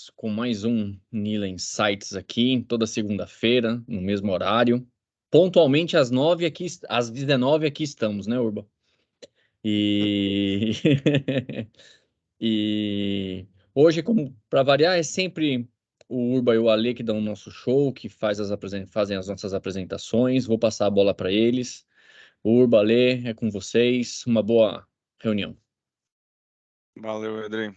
voltamos com mais um Nila Insights aqui, toda segunda-feira, no mesmo horário. Pontualmente às 9 aqui, às 19 aqui estamos, né, Urba? E, e hoje, como para variar, é sempre o Urba e o Ale que dão o nosso show, que fazem as nossas apresentações. Vou passar a bola para eles. Urba, Ale, é com vocês. Uma boa reunião. Valeu, André.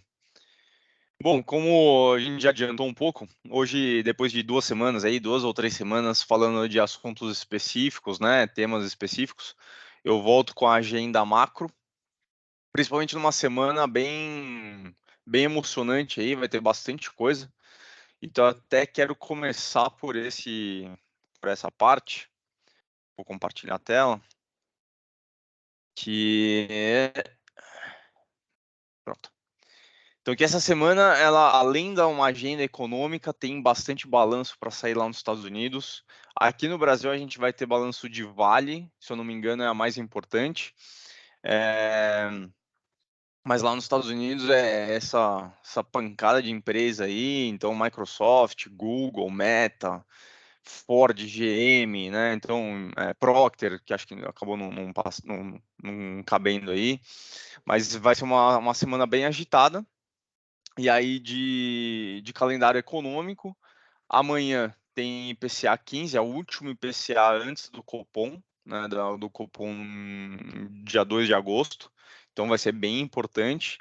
Bom, como a gente já adiantou um pouco, hoje, depois de 2 semanas aí, 2 ou 3 semanas falando de assuntos específicos, né, temas específicos, eu volto com a agenda macro, principalmente numa semana bem emocionante aí, vai ter bastante coisa. Então até quero começar por essa parte. Vou compartilhar a tela, que é, pronto. Então, que essa semana, ela, além de uma agenda econômica, tem bastante balanço para sair lá nos Estados Unidos. Aqui no Brasil, a gente vai ter balanço de Vale, se eu não me engano, é a mais importante. Mas lá nos Estados Unidos é essa pancada de empresa aí, então Microsoft, Google, Meta, Ford, GM, né? Então, Procter, que acho que acabou não cabendo aí. Mas vai ser uma semana bem agitada. E aí, de calendário econômico, amanhã tem IPCA 15, é o último IPCA antes do Copom, né, do Copom dia 2 de agosto, então vai ser bem importante.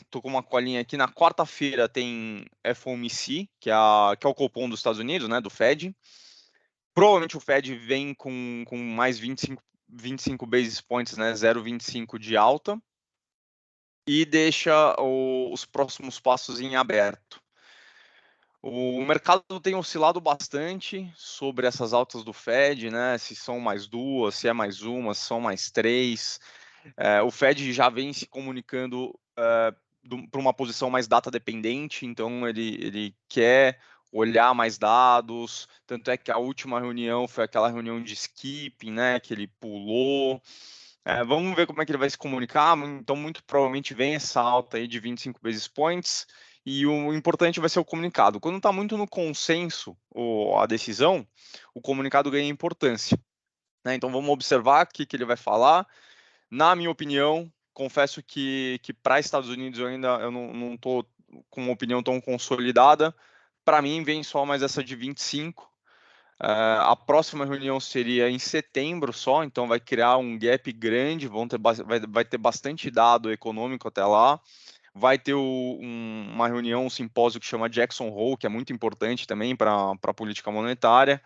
Tô com uma colinha aqui, na quarta-feira tem FOMC, que é o Copom dos Estados Unidos, né, do Fed. Provavelmente o Fed vem com mais 25 basis points, né, 0,25 de alta, e deixa os próximos passos em aberto. O mercado tem oscilado bastante sobre essas altas do Fed, né? Se são mais duas, se é mais uma, se são mais três. O Fed já vem se comunicando para uma posição mais data dependente, então ele quer olhar mais dados. Tanto é que a última reunião foi aquela reunião de skipping, né? Que ele pulou. Vamos ver como é que ele vai se comunicar. Então, muito provavelmente vem essa alta aí de 25 basis points. E o importante vai ser o comunicado. Quando está muito no consenso a decisão, o comunicado ganha importância, né? Então, vamos observar o que ele vai falar. Na minha opinião, confesso que para Estados Unidos eu não estou com uma opinião tão consolidada. Para mim, vem só mais essa de 25. A próxima reunião seria em setembro só, então vai criar um gap grande, vai ter bastante dado econômico até lá. Vai ter uma reunião, um simpósio que chama Jackson Hole, que é muito importante também para a política monetária.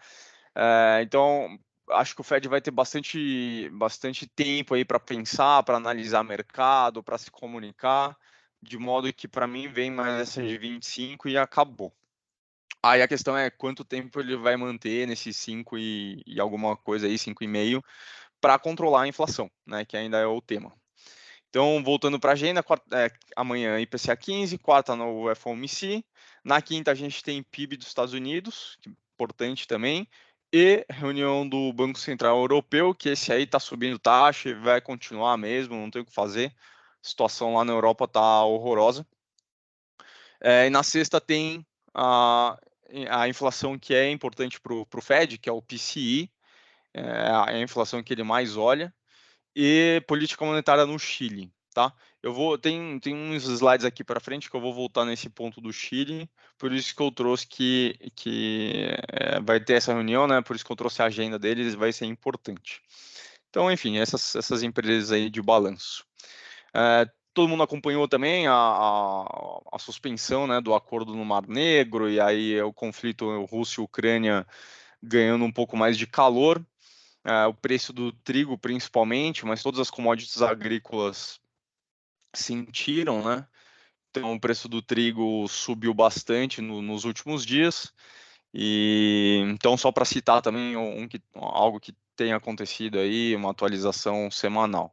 Então, acho que o Fed vai ter bastante tempo aí para pensar, para analisar mercado, para se comunicar, de modo que para mim vem mais essa de 25 e acabou. Aí a questão é quanto tempo ele vai manter nesses 5 e alguma coisa aí, 5,5, para controlar a inflação, né? Que ainda é o tema. Então, voltando para a agenda, amanhã IPCA 15, quarta no FOMC, na quinta a gente tem PIB dos Estados Unidos, que é importante também, e reunião do Banco Central Europeu, que esse aí está subindo taxa e vai continuar mesmo, não tem o que fazer. A situação lá na Europa está horrorosa. E na sexta tem a inflação que é importante para o Fed, que é o PCI, é a inflação que ele mais olha, e política monetária no Chile, tá? Tem uns slides aqui para frente que eu vou voltar nesse ponto do Chile, por isso que eu trouxe que vai ter essa reunião, né? Por isso que eu trouxe a agenda deles, vai ser importante. Então, enfim, essas empresas aí de balanço. Todo mundo acompanhou também a suspensão, né, do acordo no Mar Negro, e aí o conflito Rússia e Ucrânia ganhando um pouco mais de calor. O preço do trigo principalmente, mas todas as commodities agrícolas sentiram, né? Então o preço do trigo subiu bastante nos últimos dias. E então só para citar também algo que tem acontecido aí, uma atualização semanal.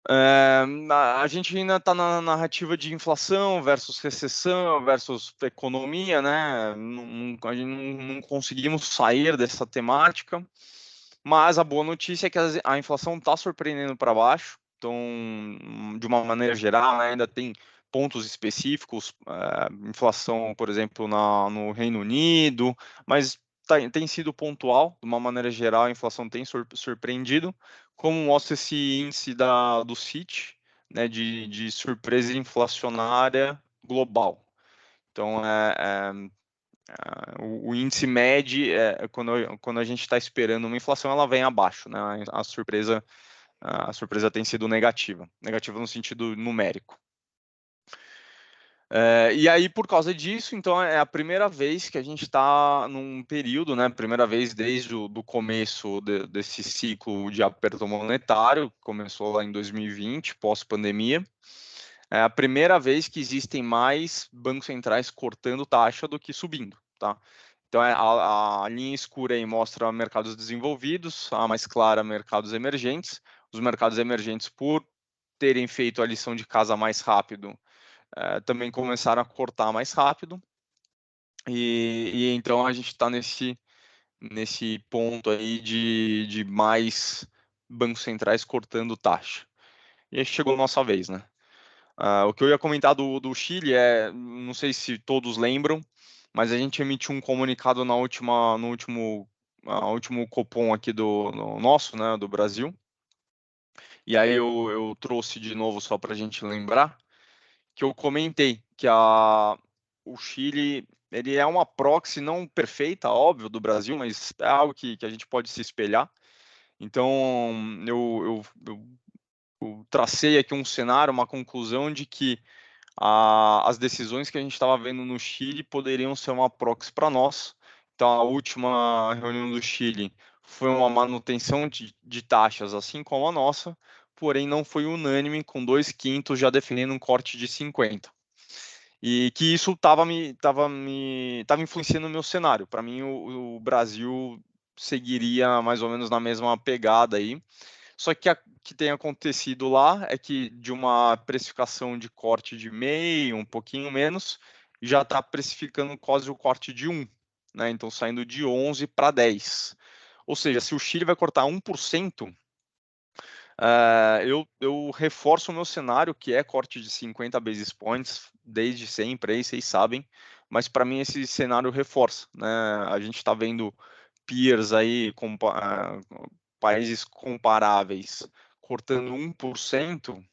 A gente ainda está na narrativa de inflação versus recessão versus economia, né? A gente não conseguimos sair dessa temática, mas a boa notícia é que a inflação está surpreendendo para baixo, então, de uma maneira geral, né, ainda tem pontos específicos, inflação, por exemplo, no Reino Unido, mas tem sido pontual, de uma maneira geral, a inflação tem surpreendido, como mostra esse índice do Fitch, né, de surpresa inflacionária global. Então, o índice mede, quando a gente está esperando uma inflação, ela vem abaixo, né? A surpresa tem sido negativa no sentido numérico. E aí, por causa disso, então, é a primeira vez que a gente está num período, né? Primeira vez desde o começo desse ciclo de aperto monetário, que começou lá em 2020, pós-pandemia. É a primeira vez que existem mais bancos centrais cortando taxa do que subindo, tá? Então, a linha escura aí mostra mercados desenvolvidos, a mais clara, mercados emergentes. Os mercados emergentes, por terem feito a lição de casa mais rápido, também começaram a cortar mais rápido. E então a gente está nesse ponto aí de mais bancos centrais cortando taxa. E aí chegou a nossa vez, né? O que eu ia comentar do Chile não sei se todos lembram, mas a gente emitiu um comunicado no último Copom aqui no nosso, né, do Brasil. E aí eu trouxe de novo só para a gente lembrar que eu comentei que o Chile ele é uma proxy não perfeita, óbvio, do Brasil, mas é algo que a gente pode se espelhar. Então eu tracei aqui um cenário, uma conclusão de que as decisões que a gente estava vendo no Chile poderiam ser uma proxy para nós. Então, a última reunião do Chile foi uma manutenção de taxas, assim como a nossa, porém não foi unânime, com 2/5 já definindo um corte de 50. E que isso estava influenciando o meu cenário. Para mim, o Brasil seguiria mais ou menos na mesma pegada aí. Só que o que tem acontecido lá é que de uma precificação de corte de meio, um pouquinho menos, já está precificando quase o corte de 1, né? Então saindo de 11 para 10. Ou seja, se o Chile vai cortar 1%, eu reforço o meu cenário, que é corte de 50 basis points, desde sempre, aí vocês sabem, mas para mim esse cenário reforça, né? A gente está vendo peers aí, países comparáveis, cortando 1%,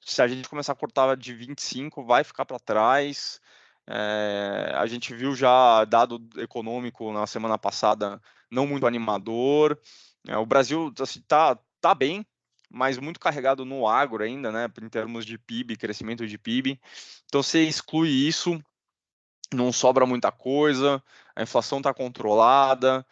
se a gente começar a cortar de 25%, vai ficar para trás. A gente viu já dado econômico na semana passada não muito animador. O Brasil assim, tá bem, mas muito carregado no agro ainda, né, em termos de PIB, crescimento de PIB. Então, você exclui isso, não sobra muita coisa, a inflação está controlada,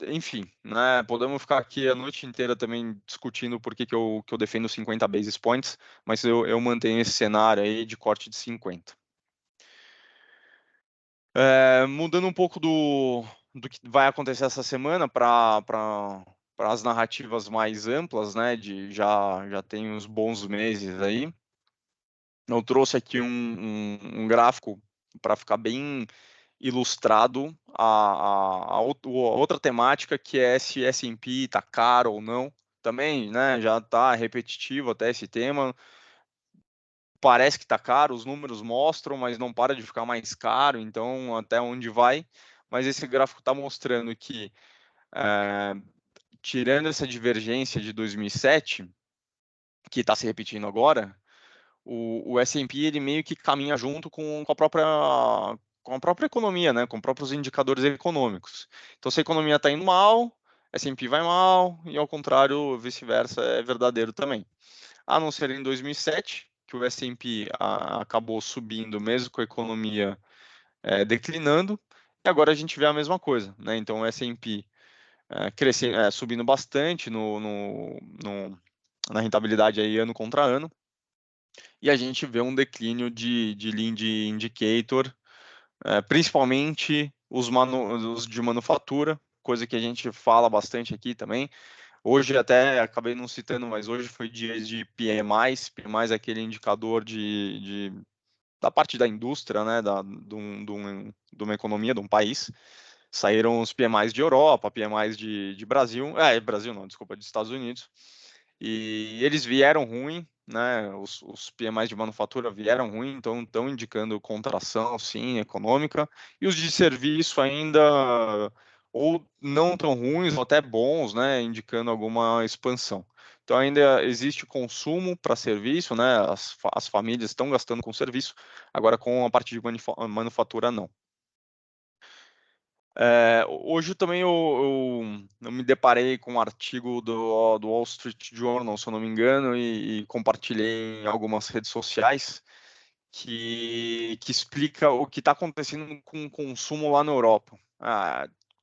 enfim, né, podemos ficar aqui a noite inteira também discutindo por que eu defendo 50 basis points, mas eu mantenho esse cenário aí de corte de 50. Mudando um pouco do que vai acontecer essa semana para as narrativas mais amplas, né, já tem uns bons meses aí, eu trouxe aqui um gráfico para ficar bem ilustrado a outra temática, que é se S&P está caro ou não. Também, né, já está repetitivo até esse tema. Parece que está caro, os números mostram, mas não para de ficar mais caro, então até onde vai? Mas esse gráfico está mostrando que, tirando essa divergência de 2007, que está se repetindo agora, o S&P ele meio que caminha junto com a própria economia, né, com os próprios indicadores econômicos. Então, se a economia está indo mal, S&P vai mal, e ao contrário, vice-versa, é verdadeiro também. A não ser em 2007, que o S&P acabou subindo mesmo com a economia declinando, e agora a gente vê a mesma coisa, né? Então, o S&P subindo bastante na rentabilidade aí ano contra ano, e a gente vê um declínio de lead indicator, principalmente os de manufatura, coisa que a gente fala bastante aqui também. Hoje até acabei não citando, mas hoje foi dia de PMIs. PMIs é aquele indicador da parte da indústria, né, de uma economia, de um país. Saíram os PMIs de Europa, PMIs de Brasil, Brasil não, desculpa, dos Estados Unidos. E eles vieram ruim, né? Os PMIs de manufatura vieram ruim, então estão indicando contração, sim, econômica, e os de serviço ainda ou não tão ruins, ou até bons, né? Indicando alguma expansão. Então ainda existe consumo para serviço, né? As famílias estão gastando com serviço, agora com a parte de manufatura não. Hoje também eu me deparei com um artigo do Wall Street Journal, se eu não me engano, e compartilhei em algumas redes sociais que explica o que está acontecendo com o consumo lá na Europa.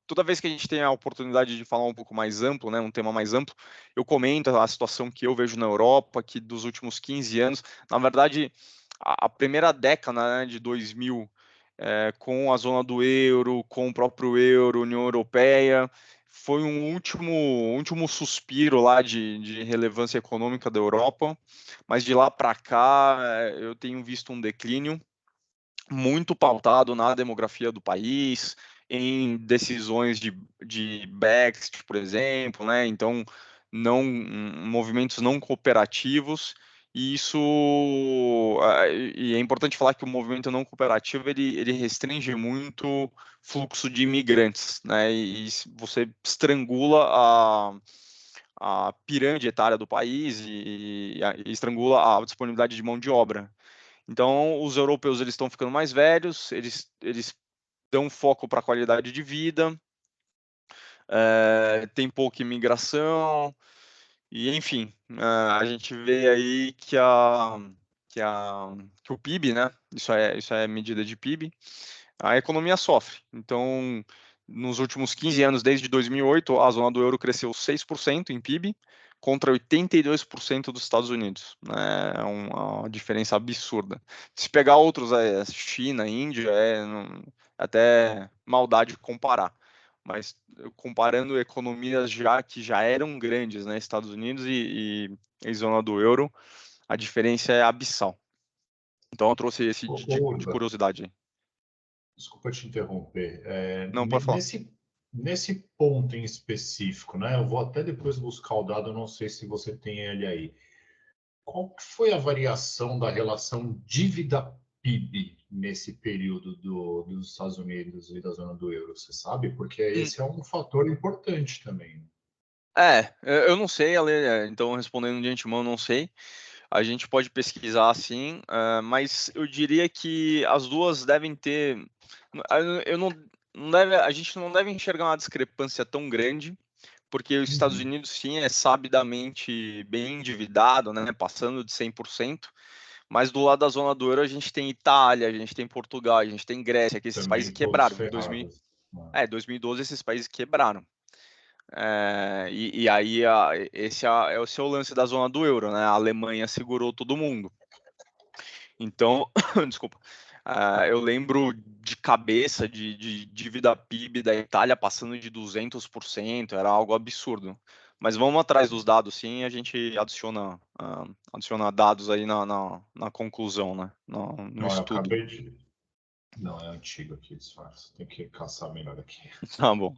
Toda vez que a gente tem a oportunidade de falar um pouco mais amplo, né, um tema mais amplo, eu comento a situação que eu vejo na Europa, que dos últimos 15 anos, na verdade, a primeira década, né, de 2000, com a zona do euro, com o próprio euro, União Europeia, foi um último suspiro lá de relevância econômica da Europa, mas de lá para cá eu tenho visto um declínio muito pautado na demografia do país, em decisões de Brexit, por exemplo, né? Então, não movimentos não cooperativos. E isso e é importante falar que o movimento não cooperativo ele restringe muito o fluxo de imigrantes, né? E você estrangula a pirâmide etária do país e estrangula a disponibilidade de mão de obra. Então, os europeus eles estão ficando mais velhos, eles dão foco para a qualidade de vida, tem pouca imigração, e enfim, a gente vê aí que o PIB, né? Isso é medida de PIB, a economia sofre. Então, nos últimos 15 anos, desde 2008, a zona do euro cresceu 6% em PIB, contra 82% dos Estados Unidos. Né? É uma diferença absurda. Se pegar outros, China, Índia, até maldade comparar. Mas comparando economias que já eram grandes, né, Estados Unidos e zona do euro, a diferença é abissal. Então eu trouxe esse tipo de Urba, curiosidade aí. desculpa te interromper. Não, pode falar. Nesse ponto em específico, né? Eu vou até depois buscar o dado, eu não sei se você tem ele aí. Qual que foi a variação da relação dívida-PIB nesse período dos Estados Unidos e da zona do euro? Você sabe? Porque Hum, esse é um fator importante também. eu não sei, Ale, então respondendo de antemão, eu não sei. A gente pode pesquisar sim, mas eu diria que as duas devem ter. Eu não deve, a gente não deve enxergar uma discrepância tão grande, porque os Estados Uhum. Unidos sim é sabidamente bem endividado, né, passando de 100%, mas do lado da zona do euro a gente tem Itália, a gente tem Portugal, a gente tem Grécia, que esses países Também todos quebraram. ferrados. 2012 esses países quebraram. E aí esse é o seu lance da zona do euro, né? A Alemanha segurou todo mundo. Então, desculpa, eu lembro de cabeça de dívida PIB da Itália passando de 200%, era algo absurdo. Mas vamos atrás dos dados, sim, e a gente adiciona dados aí na conclusão, né? No Não, eu estudo. acabei de. Não, é antigo aqui, disfarce. Tem que caçar melhor aqui. Tá bom.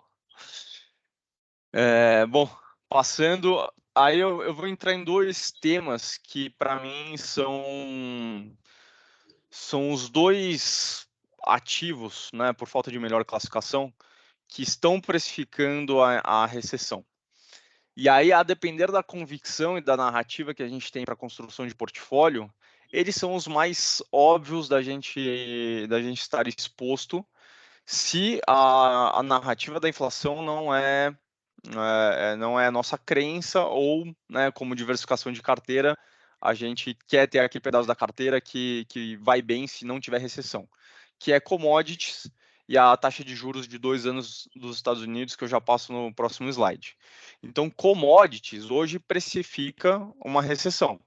Bom, passando, aí eu vou entrar em dois temas que para mim são os dois ativos, né, por falta de melhor classificação, que estão precificando a recessão. E aí, a depender da convicção e da narrativa que a gente tem para a construção de portfólio, eles são os mais óbvios da gente estar exposto se a narrativa da inflação não é a nossa crença ou, né, como diversificação de carteira, a gente quer ter aquele pedaço da carteira que vai bem se não tiver recessão, que é commodities e a taxa de juros de 2 anos dos Estados Unidos, que eu já passo no próximo slide. Então, commodities hoje precifica uma recessão.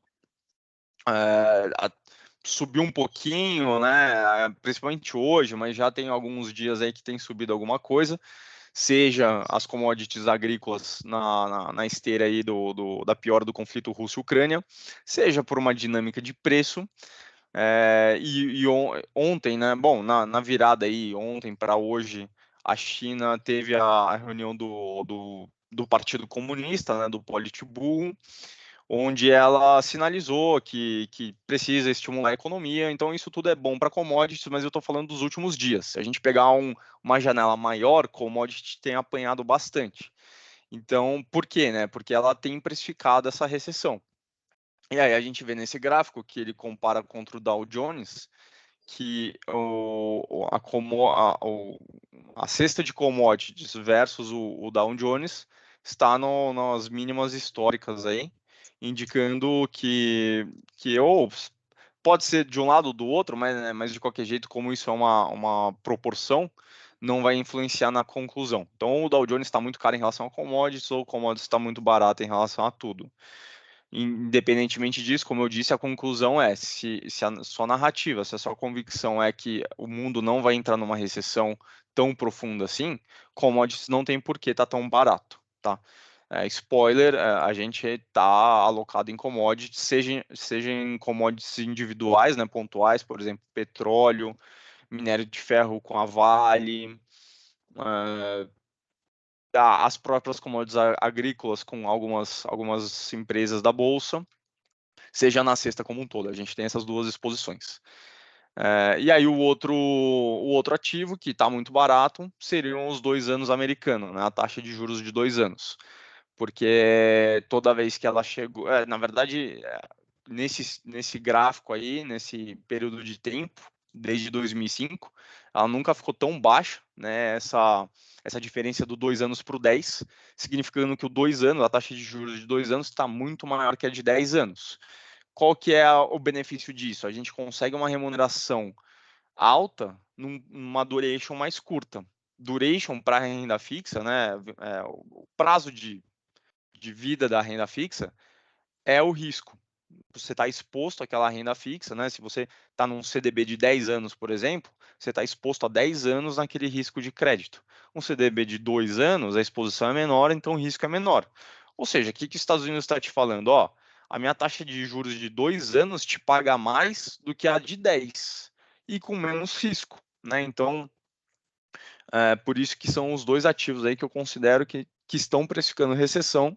Subiu um pouquinho, né? Principalmente hoje, mas já tem alguns dias aí que tem subido alguma coisa, seja as commodities agrícolas na esteira aí da piora do conflito Rússia-Ucrânia, seja por uma dinâmica de preço. Ontem, né? Bom, na virada aí, ontem para hoje, a China teve a reunião do Partido Comunista, né, do Politburo, onde ela sinalizou que precisa estimular a economia. Então, isso tudo é bom para commodities, mas eu estou falando dos últimos dias. Se a gente pegar uma janela maior, commodity tem apanhado bastante. Então, por quê, né? Porque ela tem precificado essa recessão. E aí a gente vê nesse gráfico que ele compara contra o Dow Jones, que a cesta de commodities versus o Dow Jones está nas mínimas históricas aí, indicando que ou pode ser de um lado ou do outro, mas de qualquer jeito, como isso é uma proporção, não vai influenciar na conclusão. Então, o Dow Jones está muito caro em relação a commodities, ou o commodities está muito barato em relação a tudo. Independentemente disso, como eu disse, a conclusão é, se a sua narrativa, se a sua convicção é que o mundo não vai entrar numa recessão tão profunda assim, commodities não tem por que estar tão barato, tá? Spoiler, a gente está alocado em commodities, seja em commodities individuais, né, pontuais, por exemplo, petróleo, minério de ferro com a Vale, as próprias commodities agrícolas com algumas empresas da Bolsa, seja na cesta como um todo. A gente tem essas duas exposições. E aí o outro ativo que está muito barato seriam os 2 anos americanos, né, a taxa de juros de 2 anos. Porque toda vez que ela chegou, na verdade, nesse gráfico aí, nesse período de tempo, desde 2005, ela nunca ficou tão baixa, né, essa diferença do 2 anos para o 10, significando que o 2 anos, a taxa de juros de 2 anos está muito maior que a de 10 anos. Qual que é o benefício disso? A gente consegue uma remuneração alta numa duration mais curta. Duration para renda fixa, né, o prazo de vida da renda fixa é o risco. Você está exposto àquela renda fixa, né? Se você está num CDB de 10 anos, por exemplo, você está exposto a 10 anos naquele risco de crédito. Um CDB de 2 anos, a exposição é menor, então o risco é menor. Ou seja, o que os Estados Unidos está te falando? Ó, a minha taxa de juros de 2 anos te paga mais do que a de 10 e com menos risco, né? Então, por isso que são os dois ativos aí que eu considero que estão precificando recessão,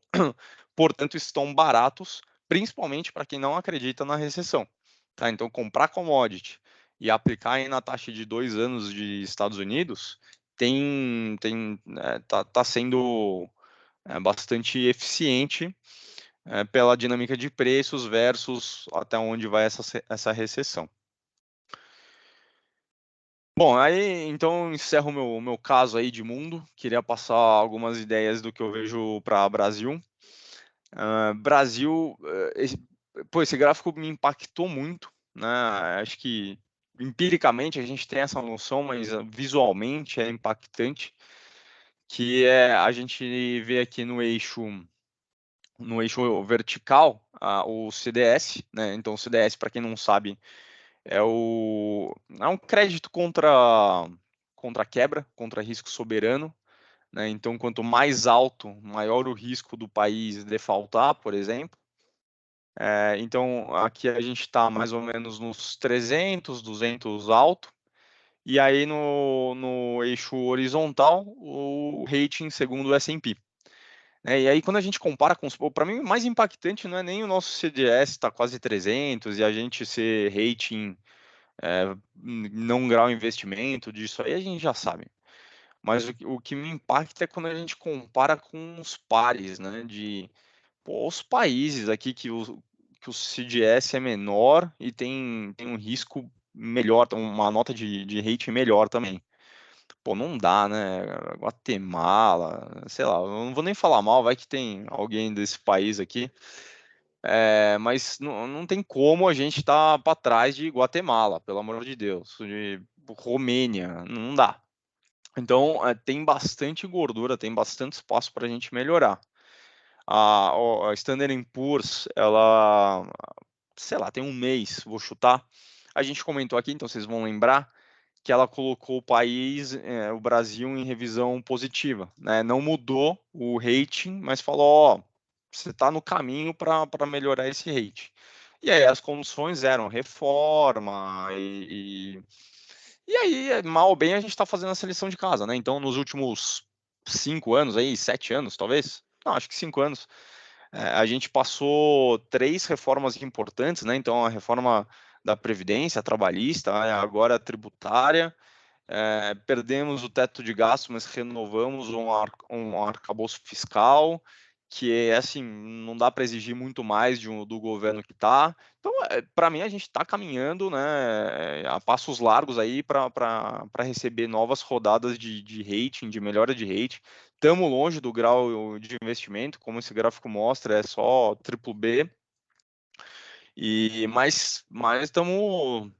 portanto estão baratos, principalmente para quem não acredita na recessão. Tá? Então, comprar commodity e aplicar aí na taxa de 2 anos de Estados Unidos tá sendo bastante eficiente pela dinâmica de preços versus até onde vai essa recessão. Bom, aí então encerro o meu caso aí de mundo. Queria passar algumas ideias do que eu vejo para Brasil. Brasil, esse gráfico me impactou muito, né? Acho que empiricamente a gente tem essa noção, mas visualmente é impactante, que é a gente vê aqui no eixo vertical o CDS, né? Então o CDS, para quem não sabe, é um crédito contra quebra, contra risco soberano, né? Então, quanto mais alto, maior o risco do país defaultar, por exemplo. Então, aqui a gente está mais ou menos nos 300, 200 alto, e aí no eixo horizontal, o rating segundo o S&P. E aí, quando a gente compara com para mim, o mais impactante não é nem o nosso CDS está quase 300 e a gente ser rating não grau investimento, disso aí a gente já sabe. Mas o que me impacta é quando a gente compara com os pares, né? Os países aqui que o CDS é menor e tem um risco melhor, uma nota de rating melhor também. Não dá, né? Guatemala, sei lá, eu não vou nem falar mal, vai que tem alguém desse país aqui. Mas não tem como a gente estar para trás de Guatemala, pelo amor de Deus, de Romênia, não dá. Então, tem bastante gordura, tem bastante espaço para a gente melhorar. A Standard & Poor's, ela, sei lá, tem um mês, vou chutar. A gente comentou aqui, então vocês vão lembrar, que ela colocou o país, o Brasil, em revisão positiva, né? Não mudou o rating, mas falou, ó, você está no caminho para melhorar esse rating. E aí as condições eram reforma e aí, mal ou bem, a gente está fazendo essa lição de casa, né? Então, nos últimos 5 anos aí, 7 anos, talvez, não, acho que 5 anos, A gente passou 3 reformas importantes, né? Então, a reforma da Previdência, a trabalhista, agora a tributária. Perdemos o teto de gasto, mas renovamos um arcabouço fiscal, que é assim, não dá para exigir muito mais do governo que está. Então, para mim, a gente está caminhando, né, a passos largos aí para receber novas rodadas de rating, de melhora de rating. Estamos longe do grau de investimento, como esse gráfico mostra, é só triplo B. Mas estamos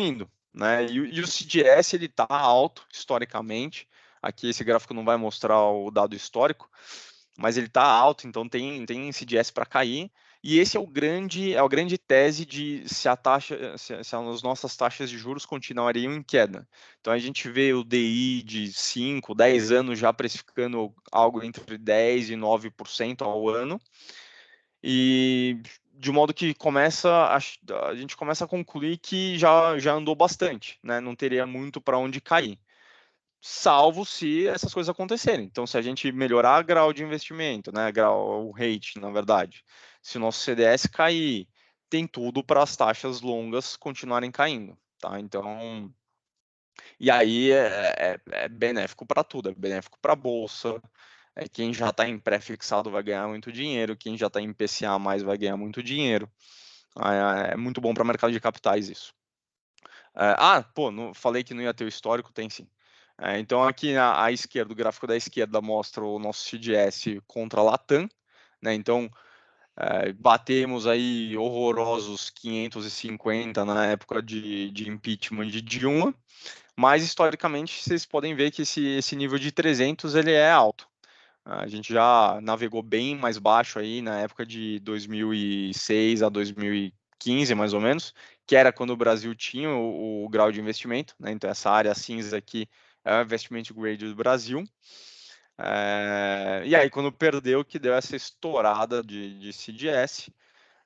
indo, né? E o CDS ele está alto historicamente. Aqui esse gráfico não vai mostrar o dado histórico, mas ele está alto, então tem CDS para cair. E esse é a grande tese de se as nossas taxas de juros continuariam em queda. Então a gente vê o DI de 5, 10 anos já precificando algo entre 10 e 9% ao ano. E de modo que a gente começa a concluir que já andou bastante, né? Não teria muito para onde cair, salvo se essas coisas acontecerem. Então, se a gente melhorar o grau de investimento, né, o rate, na verdade, se o nosso CDS cair, tem tudo para as taxas longas continuarem caindo, tá? Então, e aí é benéfico para tudo, é benéfico para a bolsa. Quem já está em pré-fixado vai ganhar muito dinheiro, quem já está em PCA mais vai ganhar muito dinheiro. É muito bom para o mercado de capitais isso. Falei que não ia ter o histórico, tem sim. Então aqui à esquerda, o gráfico da esquerda mostra o nosso CDS contra a Latam, né? Então batemos aí horrorosos 550 na época de impeachment de Dilma, mas historicamente vocês podem ver que esse nível de 300 ele é alto. A gente já navegou bem mais baixo aí na época de 2006 a 2015, mais ou menos, que era quando o Brasil tinha o grau de investimento, né? Então essa área cinza aqui é o investment grade do Brasil. E aí quando perdeu, que deu essa estourada de CDS,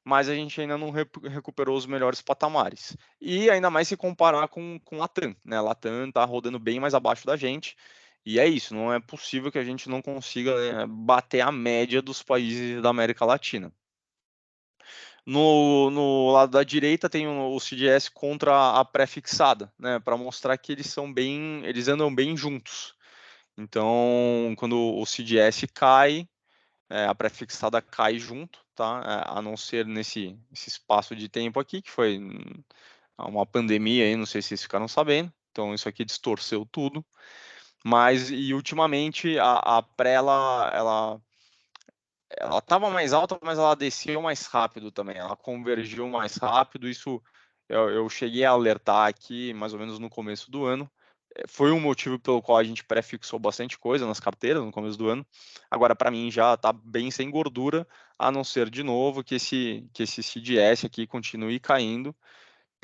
mas a gente ainda não recuperou os melhores patamares. E ainda mais se comparar com Latam, né? Latam está rodando bem mais abaixo da gente. E é isso, não é possível que a gente não consiga, né, bater a média dos países da América Latina. No lado da direita tem o CDS contra a pré-fixada, né? Para mostrar que eles andam bem juntos. Então, quando o CDS cai, a pré-fixada cai junto, tá? A não ser nesse espaço de tempo aqui, que foi uma pandemia aí, não sei se vocês ficaram sabendo. Então, isso aqui distorceu tudo. Mas, e ultimamente, a pré, ela estava mais alta, mas ela desceu mais rápido também. Ela convergiu mais rápido. Isso eu cheguei a alertar aqui, mais ou menos no começo do ano. Foi um motivo pelo qual a gente pré-fixou bastante coisa nas carteiras no começo do ano. Agora, para mim, já está bem sem gordura, a não ser, de novo, que esse CDS aqui continue caindo.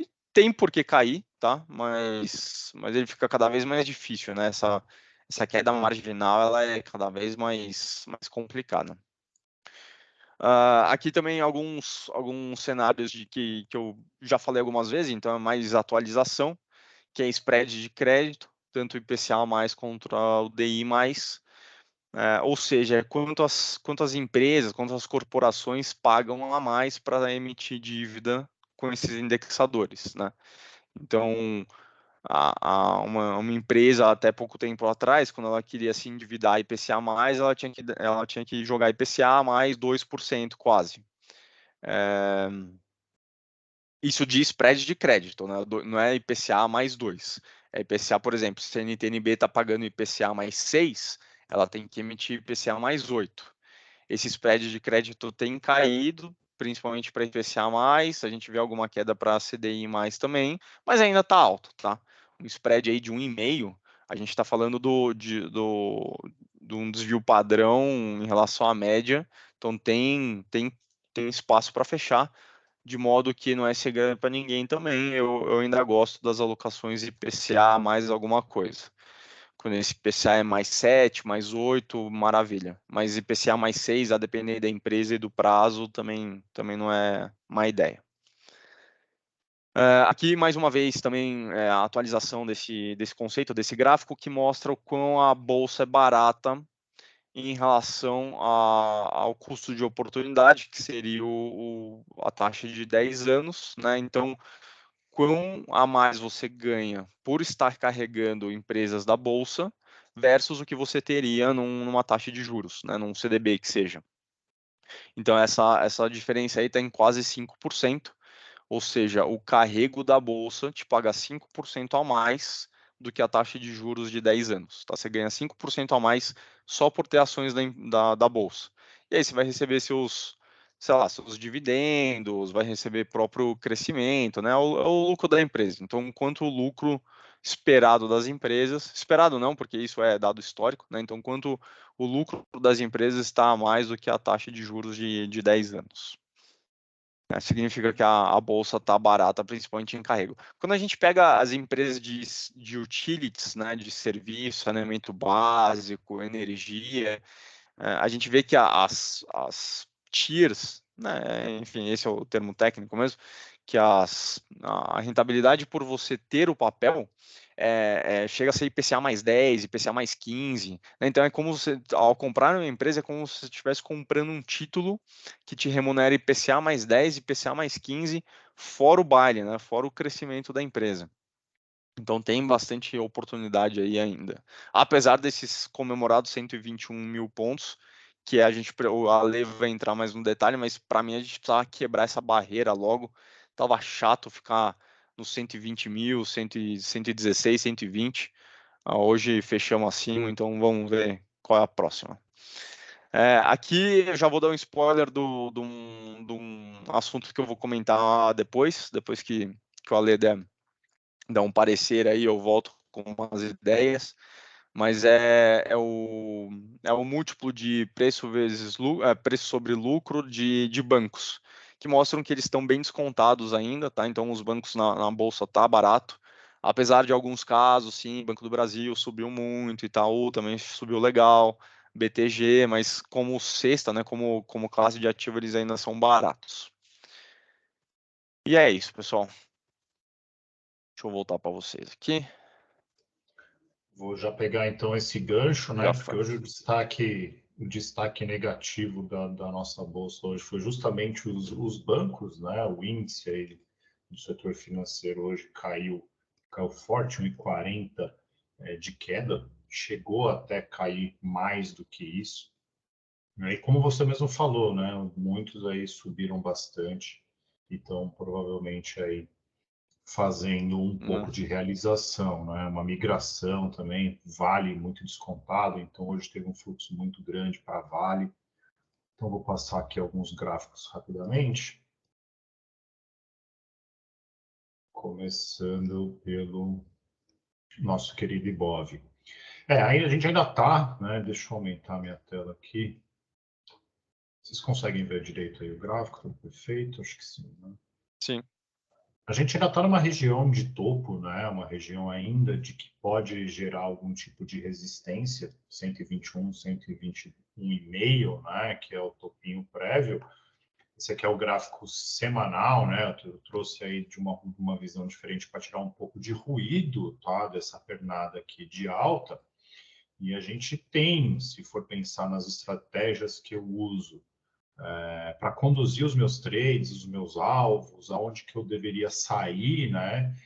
E tem por que cair, tá? Mas ele fica cada vez mais difícil, né? Essa queda marginal ela é cada vez mais complicada. Aqui também alguns cenários que eu já falei algumas vezes, então é mais atualização, que é spread de crédito, tanto IPCA mais contra o DI mais, ou seja, quanto as empresas, quanto as corporações pagam a mais para emitir dívida com esses indexadores, né? Então, uma empresa até pouco tempo atrás, quando ela queria se endividar IPCA mais, ela tinha que jogar IPCA mais 2% quase. Isso de spread de crédito, né? Não é IPCA mais 2. É IPCA, por exemplo, se a NTNB está pagando IPCA mais 6, ela tem que emitir IPCA mais 8. Esse spread de crédito tem caído, principalmente para IPCA mais, a gente vê alguma queda para CDI mais também, mas ainda está alto, tá? Um spread aí de 1,5, a gente está falando de um desvio padrão em relação à média, então tem espaço para fechar, de modo que não é segredo para ninguém também, eu ainda gosto das alocações IPCA mais alguma coisa. Quando esse IPCA é mais 7, mais 8, maravilha. Mas IPCA mais 6, a depender da empresa e do prazo, também não é má ideia. Aqui, mais uma vez, também a atualização desse conceito, desse gráfico, que mostra o quão a bolsa é barata em relação ao custo de oportunidade, que seria a taxa de 10 anos, né? Então, quão a mais você ganha por estar carregando empresas da Bolsa versus o que você teria numa taxa de juros, né? Num CDB que seja. Então, essa diferença aí está em quase 5%. Ou seja, o carrego da bolsa te paga 5% a mais do que a taxa de juros de 10 anos. Tá? Você ganha 5% a mais só por ter ações da bolsa. E aí você vai receber seus dividendos, vai receber próprio crescimento, né? O lucro da empresa. Então, enquanto o lucro esperado das empresas, esperado não, porque isso é dado histórico, né? Então, quanto o lucro das empresas está a mais do que a taxa de juros de 10 anos. Significa que a bolsa está barata, principalmente em carrego. Quando a gente pega as empresas de utilities, né, de serviço, saneamento básico, energia, a gente vê que as tiers, né, enfim, esse é o termo técnico mesmo, que a rentabilidade por você ter o papel chega a ser IPCA mais 10, IPCA mais 15, né? Então é como você, ao comprar uma empresa, é como se você estivesse comprando um título que te remunera IPCA mais 10, IPCA mais 15, fora o baile, né? Fora o crescimento da empresa. Então tem bastante oportunidade aí ainda. Apesar desses comemorados 121 mil pontos, que a Lei vai entrar mais no detalhe, mas para mim a gente precisava quebrar essa barreira logo. Tava chato ficar nos 120 mil, 116, 120. Hoje fechamos acima, então vamos ver qual é a próxima. Aqui eu já vou dar um spoiler de um assunto que eu vou comentar depois que o Ale dar um parecer aí, eu volto com umas ideias, mas é o múltiplo de preço vezes preço sobre lucro de bancos, que mostram que eles estão bem descontados ainda, tá? Então os bancos na bolsa tá barato, apesar de alguns casos, sim, Banco do Brasil subiu muito, Itaú também subiu legal, BTG, mas como cesta, né, como classe de ativo, eles ainda são baratos. E é isso, pessoal. Deixa eu voltar para vocês aqui. Vou já pegar então esse gancho, né? Já Porque foi. hoje o destaque negativo da nossa bolsa hoje foi justamente os bancos, né? O índice aí do setor financeiro hoje caiu forte, 1,40 de queda, chegou até cair mais do que isso. E como você mesmo falou, né? Muitos aí subiram bastante, então provavelmente aí fazendo um pouco de realização, né? Uma migração também, Vale muito descontado, então hoje teve um fluxo muito grande para Vale. Então vou passar aqui alguns gráficos rapidamente, começando pelo nosso querido Ibov. Aí a gente ainda está, né? Deixa eu aumentar minha tela aqui. Vocês conseguem ver direito aí o gráfico? Perfeito, acho que sim, né? Sim. A gente ainda está numa região de topo, né? Uma região ainda de que pode gerar algum tipo de resistência, 121, 121,5, né? Que é o topinho prévio. Esse aqui é o gráfico semanal, né? Eu trouxe aí de uma visão diferente para tirar um pouco de ruído, tá? Dessa pernada aqui de alta. E a gente tem, se for pensar nas estratégias que eu uso, para conduzir os meus trades, os meus alvos, aonde que eu deveria sair, né?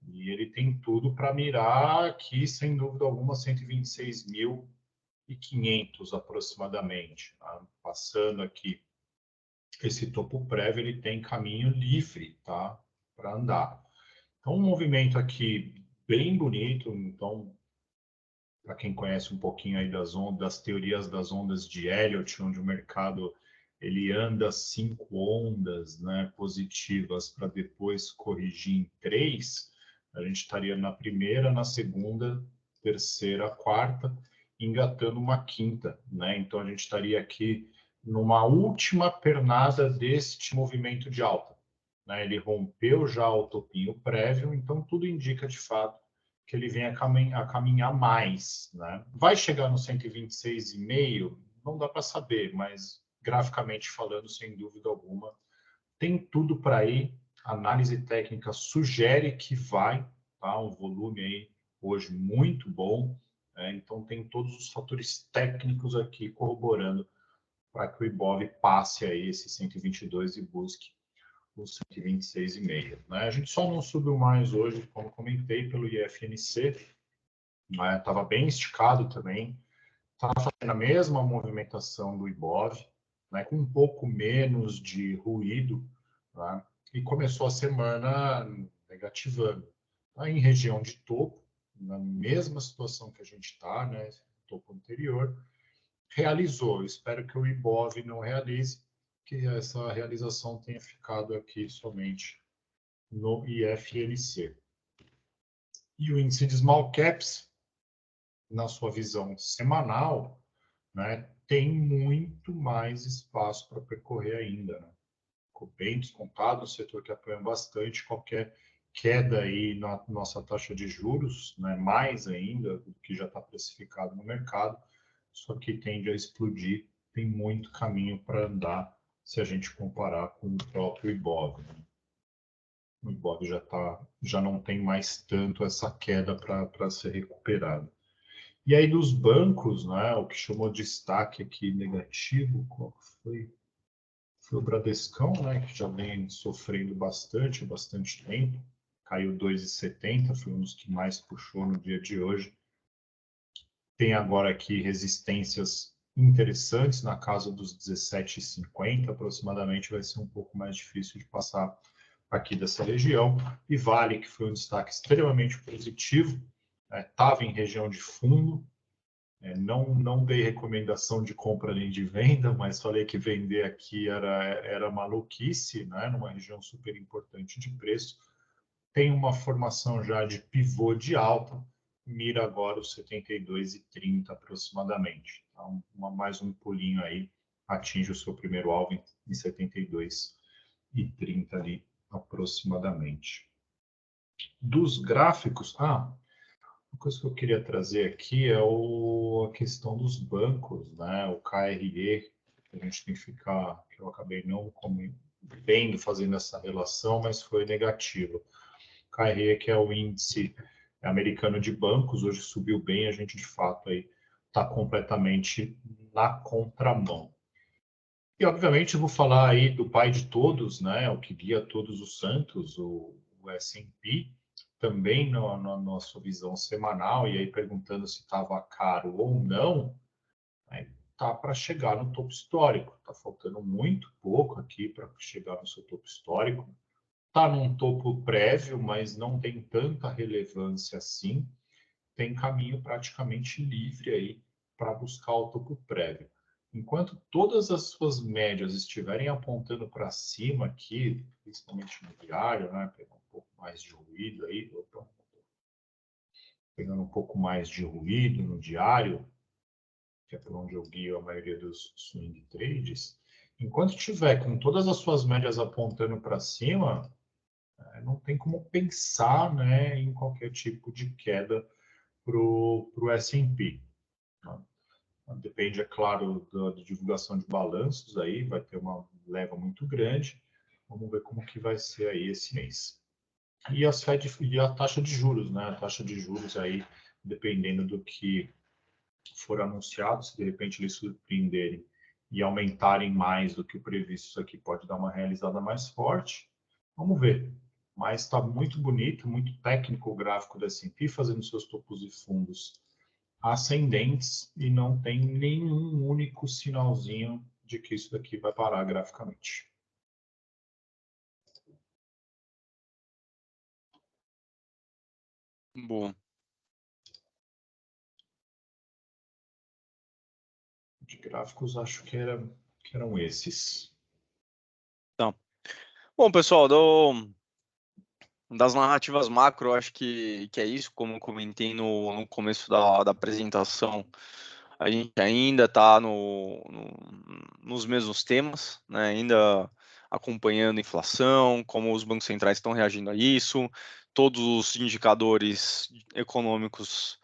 E ele tem tudo para mirar aqui, sem dúvida alguma, 126.500 aproximadamente. Tá? Passando aqui esse topo prévio, ele tem caminho livre, tá? Para andar. Então, um movimento aqui bem bonito. Então, para quem conhece um pouquinho aí das teorias das ondas de Elliott, onde o mercado ele anda 5 ondas, né, positivas para depois corrigir em 3, a gente estaria na primeira, na segunda, terceira, quarta, engatando uma quinta, né? Então a gente estaria aqui numa última pernada deste movimento de alta, né? Ele rompeu já o topinho prévio, então tudo indica de fato que ele vem a caminhar mais, né? Vai chegar no 126,5? Não dá para saber, mas graficamente falando, sem dúvida alguma, tem tudo para ir. A análise técnica sugere que vai, tá? Um volume aí hoje muito bom. Então, tem todos os fatores técnicos aqui corroborando para que o Ibov passe aí esse 122 e busque os 126,5. Né? A gente só não subiu mais hoje, como comentei, pelo IFNC, estava bem esticado também, estava fazendo a mesma movimentação do Ibov, né, com um pouco menos de ruído, né, e começou a semana negativando. Tá em região de topo, na mesma situação que a gente está, né, topo anterior, realizou. Eu espero que o Ibov não realize, que essa realização tenha ficado aqui somente no IFNC. E o índice de small caps, na sua visão semanal, né, tem muito mais espaço para percorrer ainda. Né? Ficou bem descontado, um setor que apoia bastante qualquer queda aí na nossa taxa de juros, né, mais ainda do que já está precificado no mercado, isso aqui tende a explodir, tem muito caminho para andar se a gente comparar com o próprio Ibov. Né? O Ibov já não tem mais tanto essa queda para ser recuperada. E aí dos bancos, né, o que chamou de destaque aqui negativo, qual foi? Foi o Bradescão, né, que já vem sofrendo bastante, há bastante tempo. Caiu 2,70, foi um dos que mais puxou no dia de hoje. Tem agora aqui resistências interessantes na casa dos 17,50 aproximadamente, vai ser um pouco mais difícil de passar aqui dessa região. E Vale, que foi um destaque extremamente positivo, estava em região de fundo, não dei recomendação de compra nem de venda, mas falei que vender aqui era maluquice, né? Numa região super importante de preço. Tem uma formação já de pivô de alta, mira agora os 72,30 aproximadamente. Então, mais um pulinho aí, atinge o seu primeiro alvo em 72,30 ali aproximadamente. Dos gráficos, uma coisa que eu queria trazer aqui é a questão dos bancos, né? O KRE, que a gente tem que ficar, que eu acabei não vendo, fazendo essa relação, mas foi negativo. O KRE, que é o índice americano de bancos, hoje subiu bem, a gente de fato aí está completamente na contramão. E obviamente eu vou falar aí do pai de todos, né? O que guia todos os santos, o S&P, também na nossa visão semanal, e aí perguntando se estava caro ou não, né, tá para chegar no topo histórico. Está faltando muito pouco aqui para chegar no seu topo histórico. Está num topo prévio, mas não tem tanta relevância assim. Tem caminho praticamente livre aí para buscar o topo prévio. Enquanto todas as suas médias estiverem apontando para cima aqui, principalmente no diário, né, pegar um pouco mais de ruído aí, pegando um pouco mais de ruído no diário, que é por onde eu guio a maioria dos swing trades, enquanto tiver com todas as suas médias apontando para cima, não tem como pensar, né, em qualquer tipo de queda para o S&P. Depende, é claro, da divulgação de balanços aí, vai ter uma leva muito grande. Vamos ver como que vai ser aí esse mês. E a taxa de juros, né? A taxa de juros aí, dependendo do que for anunciado, se de repente eles surpreenderem e aumentarem mais do que o previsto, isso aqui pode dar uma realizada mais forte. Vamos ver. Mas está muito bonito, muito técnico o gráfico da S&P, fazendo seus topos e fundos ascendentes e não tem nenhum único sinalzinho de que isso daqui vai parar graficamente. Bom. De gráficos, acho que eram esses. Então, bom, pessoal, das narrativas macro, acho que é isso, como eu comentei no começo da apresentação, a gente ainda está nos mesmos temas, né? Ainda acompanhando a inflação, como os bancos centrais estão reagindo a isso, todos os indicadores econômicos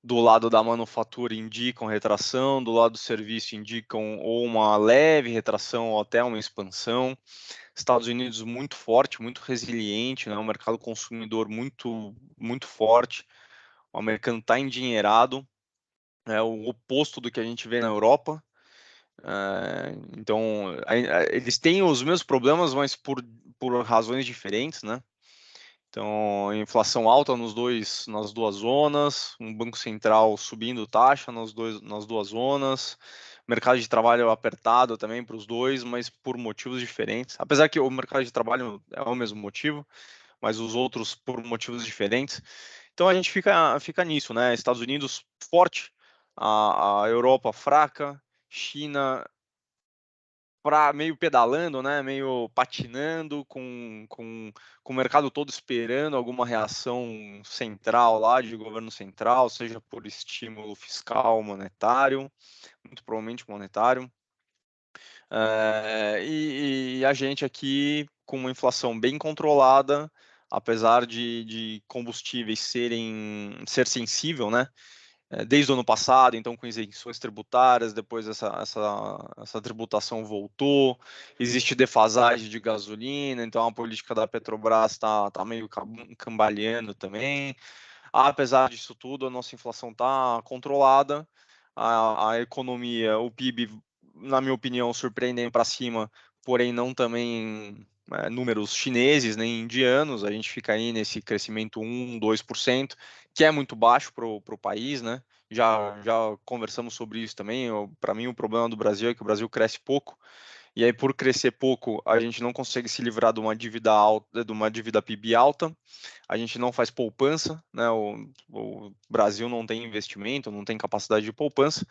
do lado da manufatura indicam retração, do lado do serviço indicam ou uma leve retração ou até uma expansão. Estados Unidos muito forte, muito resiliente, né? Um mercado consumidor muito forte. O americano está endinheirado, é o oposto do que a gente vê na Europa. Então, eles têm os mesmos problemas, mas por razões diferentes, né? Então, inflação alta nas duas zonas, um banco central subindo taxa nas duas zonas, mercado de trabalho apertado também para os dois, mas por motivos diferentes. Apesar que o mercado de trabalho é o mesmo motivo, mas os outros por motivos diferentes. Então a gente fica nisso, né? Estados Unidos forte, a Europa fraca, China meio pedalando, né? Meio patinando, com o mercado todo esperando alguma reação central lá, de governo central, seja por estímulo fiscal, monetário, muito provavelmente monetário. E a gente aqui com uma inflação bem controlada, apesar de combustíveis ser sensível, né? Desde o ano passado, então com isenções tributárias, depois essa tributação voltou, existe defasagem de gasolina, então a política da Petrobras está meio cambaleando também. Apesar disso tudo, a nossa inflação está controlada, a economia, o PIB, na minha opinião, surpreendem para cima, porém não também números chineses nem indianos, a gente fica aí nesse crescimento 1, 2%, que é muito baixo para o país, né? Já conversamos sobre isso também. Para mim, o problema do Brasil é que o Brasil cresce pouco, e aí, por crescer pouco, a gente não consegue se livrar de uma dívida alta, de uma dívida PIB alta, a gente não faz poupança, né? O Brasil não tem investimento, não tem capacidade de poupança.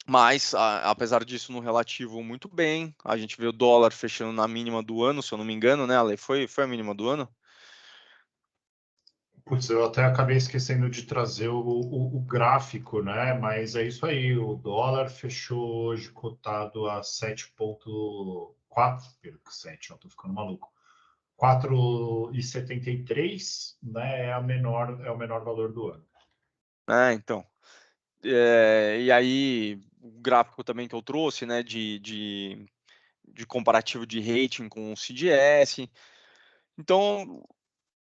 Mas, apesar disso, no relativo, muito bem. A gente vê o dólar fechando na mínima do ano, se eu não me engano, né, Ale? Foi a mínima do ano? Putz, eu até acabei esquecendo de trazer o gráfico, né? Mas é isso aí, o dólar fechou hoje cotado a 7,4, 7, eu tô ficando maluco. 4,73, né? É o menor valor do ano. Então. E aí, o gráfico também que eu trouxe, né, de comparativo de rating com o CDS. Então,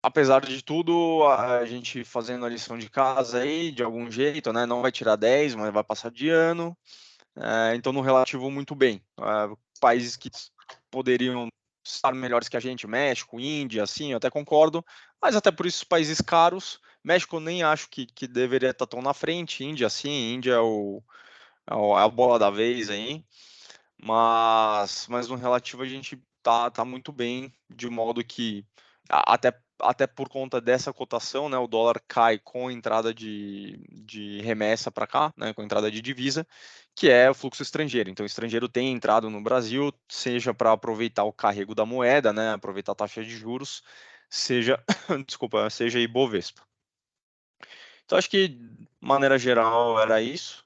apesar de tudo, a gente fazendo a lição de casa aí, de algum jeito, né, não vai tirar 10, mas vai passar de ano. Então, no relativo, muito bem. Países que poderiam estar melhores que a gente, México, Índia, assim, eu até concordo, mas até por isso, países caros. México eu nem acho que deveria estar tão na frente, Índia, sim, Índia é a bola da vez aí, mas no relativo a gente tá muito bem, de modo que até por conta dessa cotação, né, o dólar cai com entrada de remessa para cá, né, com entrada de divisa, que é o fluxo estrangeiro. Então, o estrangeiro tem entrado no Brasil, seja para aproveitar o carrego da moeda, né, aproveitar a taxa de juros, seja, desculpa, seja Ibovespa. Então, acho que, de maneira geral, era isso.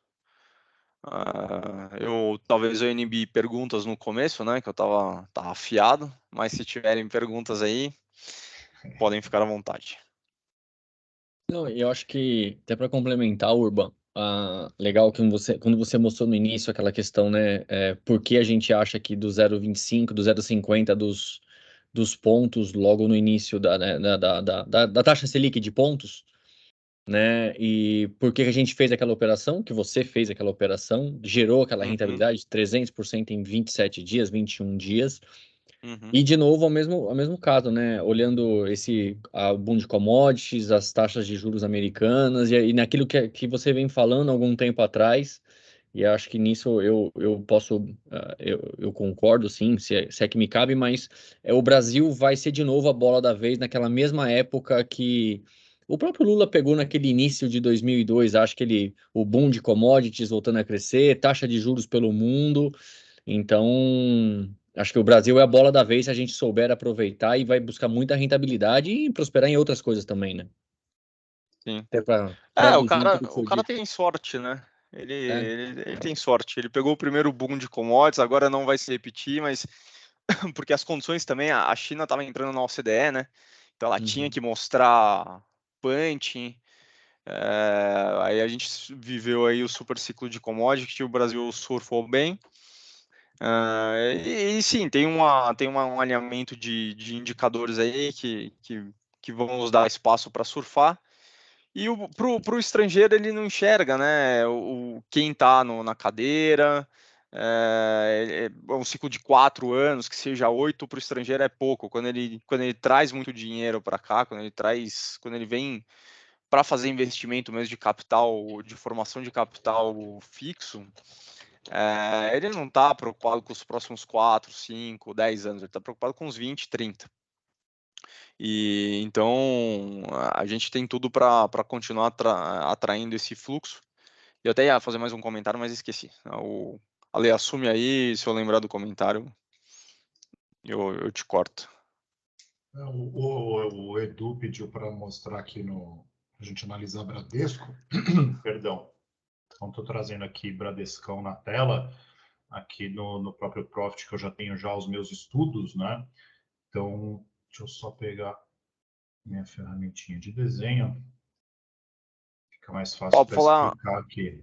Talvez eu inibi perguntas no começo, né? Que eu tava afiado, mas se tiverem perguntas aí, podem ficar à vontade. Não, eu acho que, até para complementar, Urban, legal que quando você mostrou no início aquela questão, né? Por que a gente acha que do 0,25, do 0,50 dos pontos logo no início né, da taxa Selic de pontos, né? E por que a gente fez aquela operação, que você fez aquela operação, gerou aquela Uhum, rentabilidade de 300% em 27 dias, 21 dias. uhum, E, de novo, ao mesmo caso, né? Olhando o boom de commodities, as taxas de juros americanas, e naquilo que você vem falando há algum tempo atrás, e acho que nisso eu posso, eu concordo, sim, se é que me cabe, mas o Brasil vai ser de novo a bola da vez naquela mesma época que o próprio Lula pegou naquele início de 2002, acho que o boom de commodities voltando a crescer, taxa de juros pelo mundo. Então, acho que o Brasil é a bola da vez se a gente souber aproveitar e vai buscar muita rentabilidade e prosperar em outras coisas também, né? sim. Até para O traduzir cara, tudo que o foi cara dito. tem sorte, né? Ele, É. ele, ele tem sorte. Ele pegou o primeiro boom de commodities, agora não vai se repetir, mas porque as condições também, a China estava entrando na OCDE, né? Então ela tinha Uhum. que mostrar punch. Aí a gente viveu aí o super ciclo de commodity, que o Brasil surfou bem. E sim, tem um alinhamento de indicadores aí que vão nos dar espaço para surfar. E para o estrangeiro ele não enxerga, né? Quem está na cadeira, é um ciclo de 4 anos, que seja 8 para o estrangeiro é pouco. Quando ele traz muito dinheiro para cá, quando ele vem para fazer investimento mesmo de capital, de formação de capital fixo, ele não está preocupado com os próximos 4, 5, 10 anos, ele está preocupado com os 20, 30. E então a gente tem tudo para continuar atraindo esse fluxo. Eu até ia fazer mais um comentário, mas esqueci. O Ale, assume aí, se eu lembrar do comentário, eu te corto. O Edu pediu para mostrar aqui a gente analisar Bradesco. Perdão. Então, estou trazendo aqui Bradescão na tela, aqui no próprio Profit, que eu já tenho já os meus estudos, né? Então, deixa eu só pegar minha ferramentinha de desenho. Fica mais fácil para Falar explicar aqui.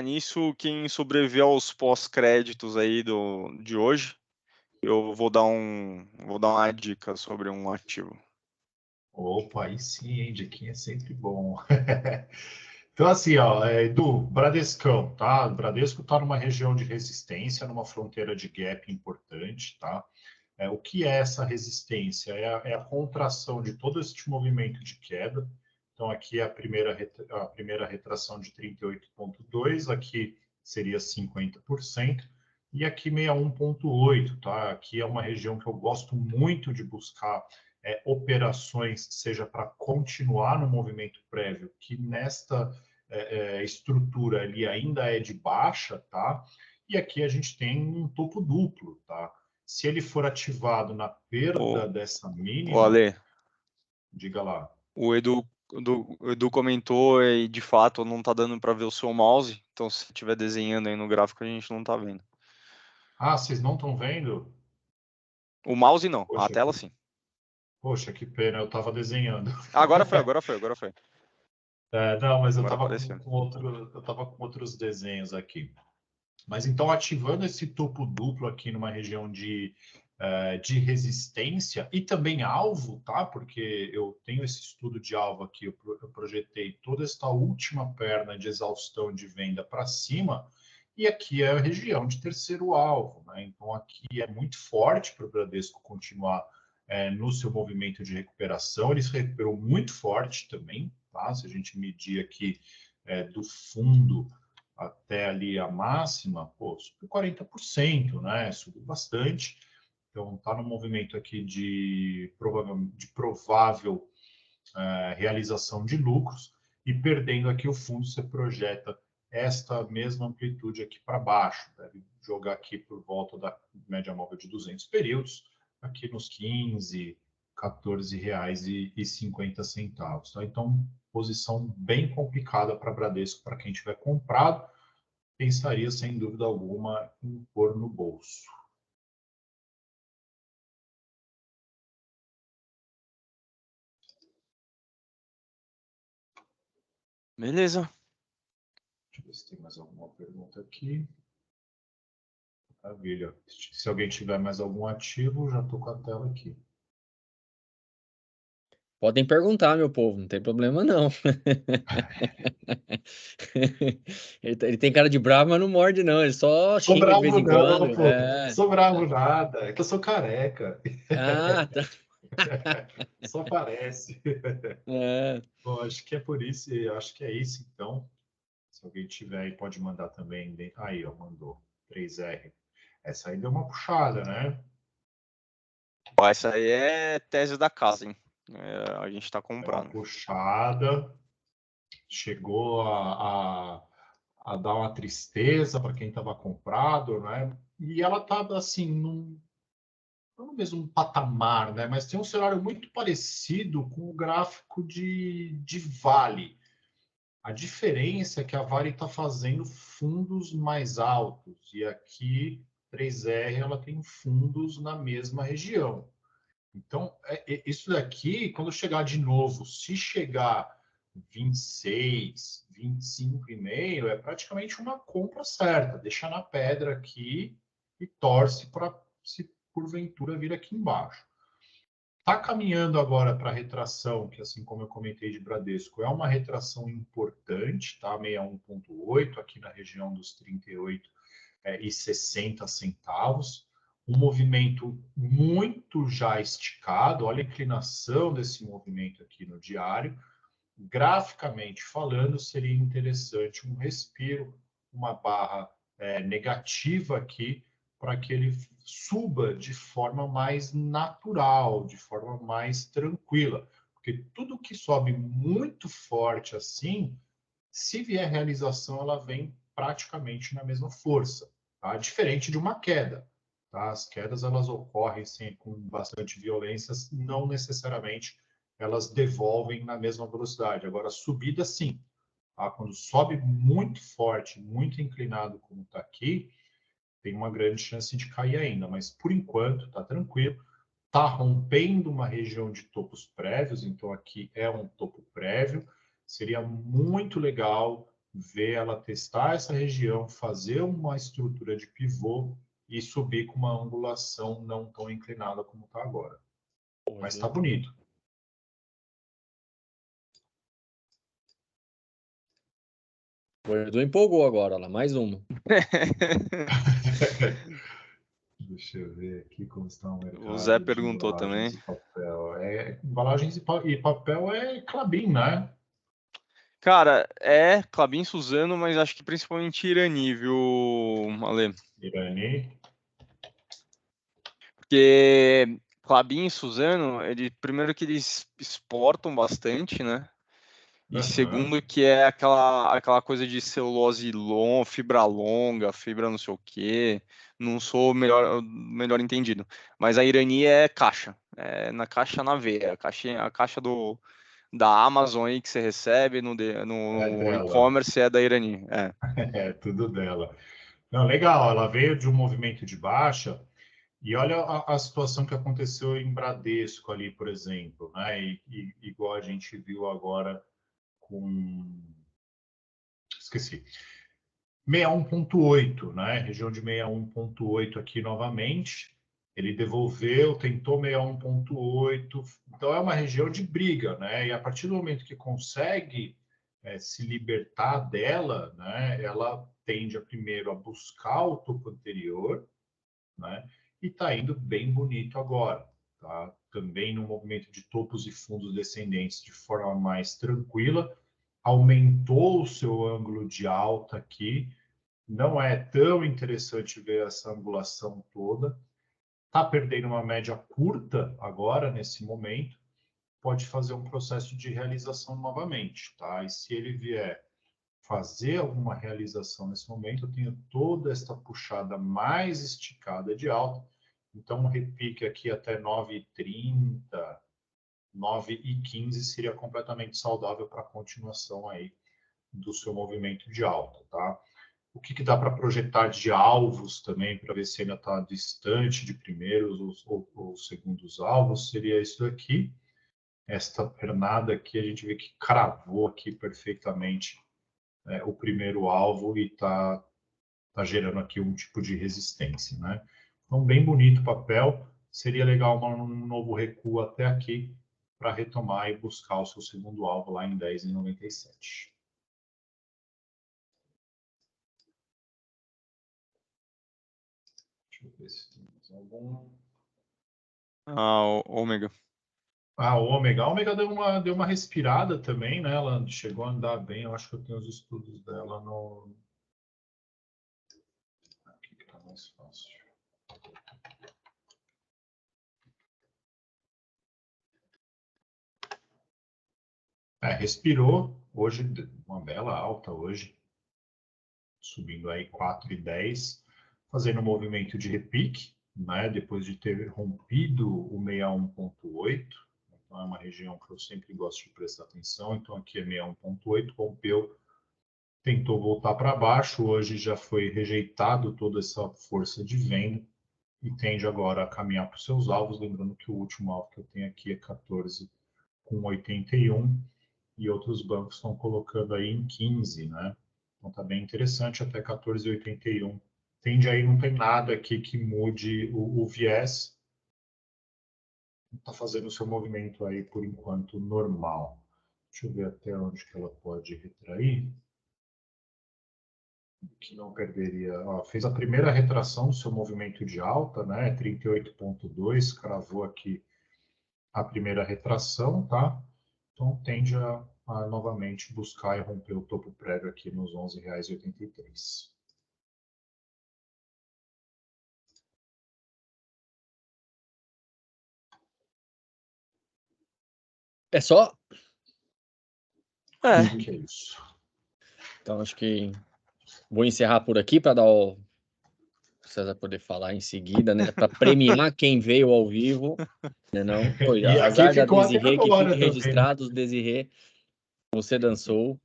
nisso, quem sobreviver aos pós-créditos aí de hoje, eu vou dar uma dica sobre um ativo. Opa, aí sim, hein? Diquinha é sempre bom. Então, assim, ó, Edu, Bradescão, tá? O Bradesco está numa região de resistência, numa fronteira de gap importante, tá? O que é essa resistência? É a contração de todo este movimento de queda. Então, aqui é a primeira retração de 38,2, aqui seria 50%, e aqui 61,8, tá? Aqui é uma região que eu gosto muito de buscar operações, seja para continuar no movimento prévio, que nesta estrutura ali ainda é de baixa, tá? E aqui a gente tem um topo duplo, tá? Se ele for ativado na perda dessa O mínima, Ale, diga lá. o Edu comentou e de fato não está dando para ver o seu mouse, então se estiver desenhando aí no gráfico a gente não está vendo. Ah, vocês não estão vendo? O mouse não, a Poxa, tela sim. poxa, que pena, eu estava desenhando. Agora foi. Não, mas eu Agora estava apareceu. com outros desenhos aqui. Mas então, ativando esse topo duplo aqui numa região de resistência e também alvo, tá? Porque eu tenho esse estudo de alvo aqui, eu projetei toda esta última perna de exaustão de venda para cima, e aqui é a região de terceiro alvo, né? Então, aqui é muito forte para o Bradesco continuar no seu movimento de recuperação. Ele se recuperou muito forte também, tá? Se a gente medir aqui do fundo até ali a máxima, pô, subiu 40%, né? Subiu bastante. Então, está no movimento aqui de provável realização de lucros, e perdendo aqui o fundo, você projeta esta mesma amplitude aqui para baixo. Deve jogar aqui por volta da média móvel de 200 períodos, aqui nos 15, R$14,50. Tá? Então, posição bem complicada para Bradesco, para quem tiver comprado, pensaria, sem dúvida alguma, em pôr no bolso. Beleza. Deixa eu ver se tem mais alguma pergunta aqui. Maravilha. Se alguém tiver mais algum ativo, já estou com a tela aqui. Podem perguntar, meu povo, não tem problema não. Ele tem cara de bravo, mas não morde não, ele só Sou xinga de vez bravo em quando. não, pô. Sou bravo nada. É que eu sou careca. Ah, tá. Só parece. É. Bom, acho que é por isso, acho que é isso, então. Se alguém tiver aí, pode mandar também. Aí, ó, mandou. 3R. Essa aí deu uma puxada, né? Essa aí é tese da casa, hein? A gente está Deu uma comprando. puxada. Chegou a dar uma tristeza para quem estava comprado, né? E ela estava assim, não no mesmo patamar, né? Mas tem um cenário muito parecido com o gráfico de Vale. A diferença é que a Vale está fazendo fundos mais altos e aqui 3R ela tem fundos na mesma região. Então, isso daqui, quando chegar de novo, se chegar 26, 25,5, é praticamente uma compra certa. Deixa na pedra aqui e torce para, se porventura vir aqui embaixo. Está caminhando agora para a retração, que assim como eu comentei de Bradesco, é uma retração importante, tá? 61,8 aqui na região dos 38,60 centavos. Um movimento muito já esticado, olha a inclinação desse movimento aqui no diário. Graficamente falando, seria interessante um respiro, uma barra negativa aqui, para que ele suba de forma mais natural, de forma mais tranquila. Porque tudo que sobe muito forte assim, se vier realização, ela vem praticamente na mesma força, tá? Diferente de uma queda. Tá? As quedas elas ocorrem com bastante violência, não necessariamente elas devolvem na mesma velocidade. Agora, subida, sim. Tá? Quando sobe muito forte, muito inclinado, como está aqui, tem uma grande chance de cair ainda. Mas, por enquanto, está tranquilo. Está rompendo uma região de topos prévios, então aqui é um topo prévio. Seria muito legal ver ela testar essa região, fazer uma estrutura de pivô e subir com uma angulação não tão inclinada como está agora. Mas está bonito. O Edu empolgou agora, lá, mais uma. Deixa eu ver aqui como está o mercado O Zé de perguntou embalagens também. e papel. Embalagens e papel é Klabin, né? Cara, é Klabin Suzano, mas acho que principalmente Irani, viu, Ale? Irani. Porque Klabin e Suzano, primeiro que eles exportam bastante, né? E Uhum. segundo que é aquela coisa de celulose longa, fibra longa, fibra não sei o quê. Não sou o melhor entendido. Mas a Irani é caixa. É na caixa na veia. A caixa da Amazon aí que você recebe É no dela. e-commerce é da Irani. É. É tudo dela. Não, legal, ela veio de um movimento de baixa e olha a situação que aconteceu em Bradesco ali, por exemplo, né? Igual a gente viu agora com... Esqueci. 61,8, né? Região de 61,8 aqui novamente. Ele devolveu, tentou 61,8. Então é uma região de briga, né? E a partir do momento que consegue se libertar dela, né? Ela tende a primeiro a buscar o topo anterior, né? E está indo bem bonito agora, tá? Também no movimento de topos e fundos descendentes de forma mais tranquila, aumentou o seu ângulo de alta aqui. Não é tão interessante ver essa angulação toda. Está perdendo uma média curta agora, nesse momento. Pode fazer um processo de realização novamente, tá? E se ele vier fazer alguma realização nesse momento, eu tenho toda esta puxada mais esticada de alta. Então, um repique aqui até 9,30, 9,15 seria completamente saudável para a continuação aí do seu movimento de alta, tá? O que dá para projetar de alvos também, para ver se ainda está distante de primeiros ou segundos alvos, seria isso aqui. Esta pernada aqui, a gente vê que cravou aqui perfeitamente o primeiro alvo e tá gerando aqui um tipo de resistência, né? Então, bem bonito o papel. Seria legal um novo recuo até aqui para retomar e buscar o seu segundo alvo lá em 10,97. Deixa eu ver se tem mais algum. O Ômega. A Ômega. A Ômega deu uma respirada também, né? Ela chegou a andar bem. Eu acho que eu tenho os estudos dela no. Aqui que tá mais fácil. Respirou. Hoje, uma bela alta hoje. Subindo aí 4,10. Fazendo um movimento de repique, né? Depois de ter rompido o 61,8. Então, é uma região que eu sempre gosto de prestar atenção. Então, aqui é 61,8. Rompeu, tentou voltar para baixo, hoje já foi rejeitado toda essa força de venda e tende agora a caminhar para os seus alvos, lembrando que o último alvo que eu tenho aqui é 14,81 e outros bancos estão colocando aí em 15, né? Então tá bem interessante até 14,81. Tende aí, não tem nada aqui que mude o viés. está fazendo o seu movimento aí, por enquanto, normal. Deixa eu ver até onde que ela pode retrair. Que não perderia. Ó, fez a primeira retração do seu movimento de alta, né? 38,2, cravou aqui a primeira retração, tá? Então tende a novamente buscar e romper o topo prévio aqui nos R$ 11,83. É só? É. Que é isso. Então, acho que vou encerrar por aqui para dar o César poder falar em seguida, né? Para premiar quem veio ao vivo, né? Não? Foi E aqui azar da ficou até Desirê, que agora fique também, né? registrado, Desirê, você dançou,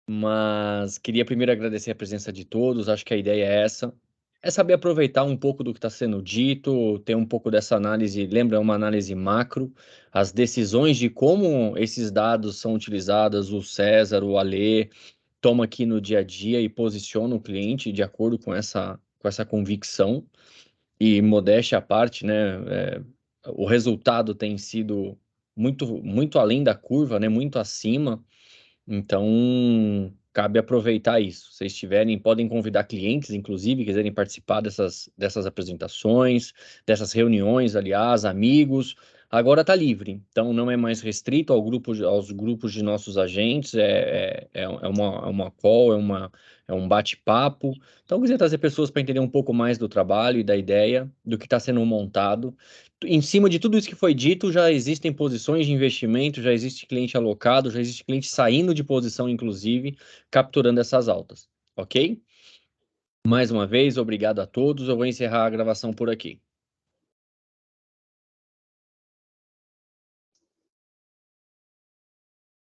mas queria primeiro agradecer a presença de todos, acho que a ideia é essa, é saber aproveitar um pouco do que está sendo dito, ter um pouco dessa análise, lembra, é uma análise macro, as decisões de como esses dados são utilizados, o César, o Alê, toma aqui no dia a dia e posiciona o cliente de acordo com essa convicção, e modéstia à parte, né, o resultado tem sido muito além da curva, né, muito acima, então cabe aproveitar isso. Se vocês tiverem, podem convidar clientes, inclusive, quiserem participar dessas apresentações, dessas reuniões, aliás, amigos. Agora está livre, então não é mais restrito aos grupos de nossos agentes, é uma call, é um bate-papo. Então, quiser trazer pessoas para entender um pouco mais do trabalho e da ideia, do que está sendo montado. Em cima de tudo isso que foi dito, já existem posições de investimento, já existe cliente alocado, já existe cliente saindo de posição, inclusive, capturando essas altas, ok? Mais uma vez, obrigado a todos. Eu vou encerrar a gravação por aqui.